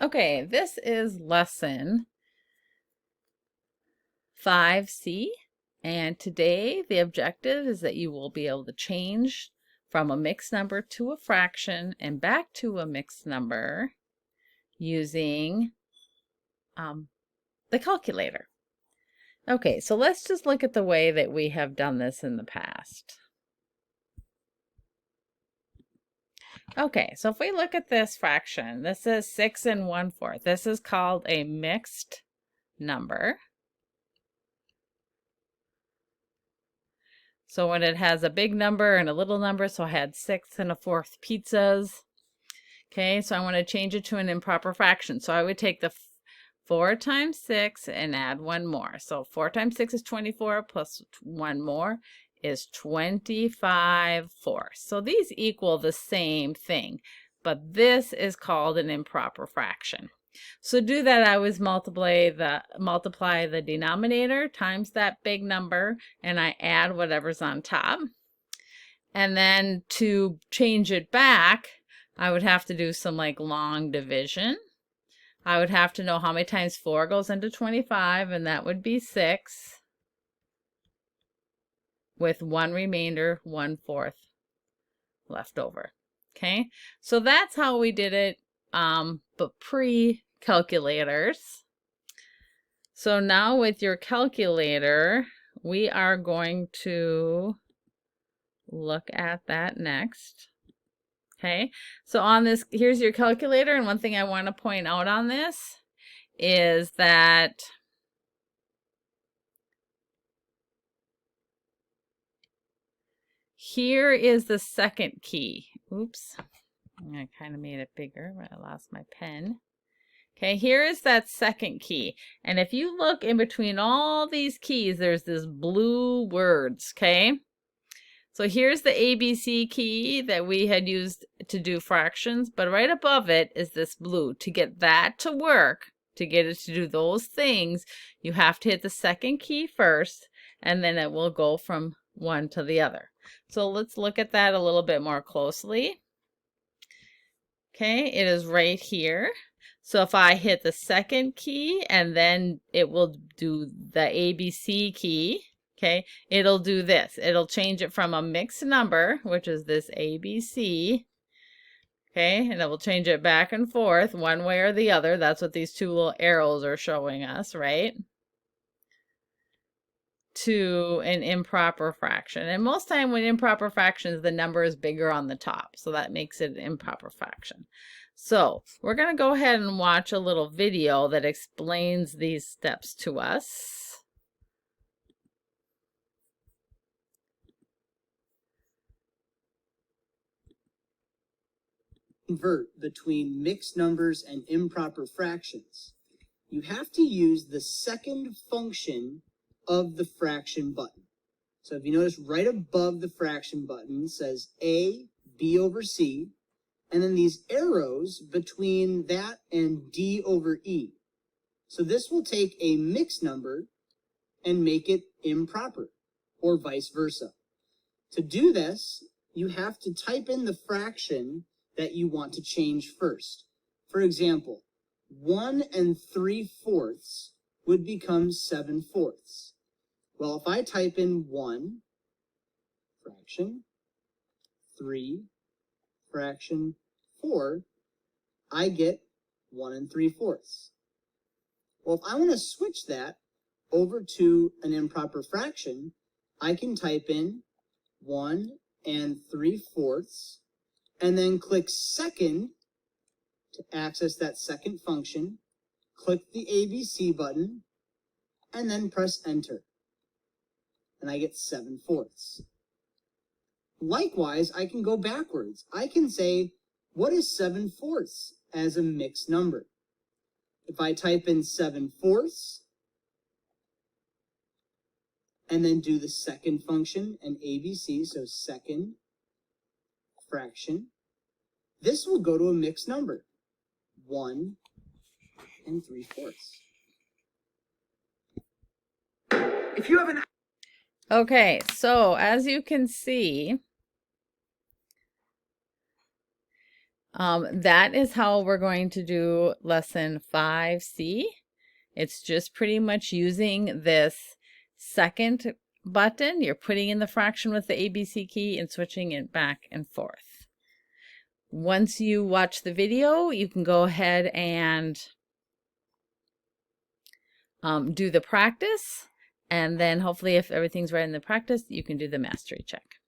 Okay, this is lesson 5C, and today the objective is that you will be able to change from a mixed number to a fraction and back to a mixed number using the calculator. Okay, so let's just look at the way that we have done this in the past. Okay, so if we look at this fraction, this is 6 1/4. This is called a mixed number. So when it has a big number and a little number, so I had 6 1/4 pizzas. Okay, so I want to change it to an improper fraction. So I would take the 4 times 6 and add one more. So 4 times 6 is 24 plus one more is 25/4. So these equal the same thing, but this is called an improper fraction. So to do that, I always multiply the denominator times that big number, and I add whatever's on top. And then to change it back, I would have to do some like long division. I would have to know how many times 4 goes into 25, and that would be 6. With one remainder, 1/4 left over. Okay, so that's how we did it, but pre-calculators. So now with your calculator, we are going to look at that next. Okay, so on this, here's your calculator, and one thing I want to point out on this is that here is the second key. Oops, I kind of made it bigger, but I lost my pen. Okay, here is that second key. And if you look in between all these keys, there's this blue words, okay? So here's the ABC key that we had used to do fractions, but right above it is this blue. To get that to work, to get it to do those things, you have to hit the second key first, and then it will go from one to the other. So let's look at that a little bit more closely. Okay, it is right here. So if I hit the second key and then it will do the ABC key, okay, it'll do this. It'll change it from a mixed number, which is this ABC, okay, and it will change it back and forth one way or the other. That's what these two little arrows are showing us, right? To an improper fraction. And most time when improper fractions, the number is bigger on the top. So that makes it an improper fraction. So we're going to go ahead and watch a little video that explains these steps to us. Convert between mixed numbers and improper fractions, you have to use the second function of the fraction button. So if you notice right above the fraction button says A, B over C, and then these arrows between that and D over E. So this will take a mixed number and make it improper, or vice versa. To do this, you have to type in the fraction that you want to change first. For example, 1 3/4 would become 7/4. Well, if I type in 1 fraction 3 fraction 4, I get 1 3/4. Well, if I want to switch that over to an improper fraction, I can type in 1 3/4 and then click second to access that second function, click the ABC button, and then press enter. And I get 7/4. Likewise, I can go backwards. I can say, what is 7/4 as a mixed number? If I type in 7/4 and then do the second function and ABC, so second fraction, this will go to a mixed number, 1 3/4. If you have an Okay, so as you can see, That is how we're going to do lesson 5C. It's just pretty much using this second button. You're putting in the fraction with the ABC key and switching it back and forth. Once you watch the video, you can go ahead and do the practice, and then hopefully if everything's right in the practice, you can do the mastery check.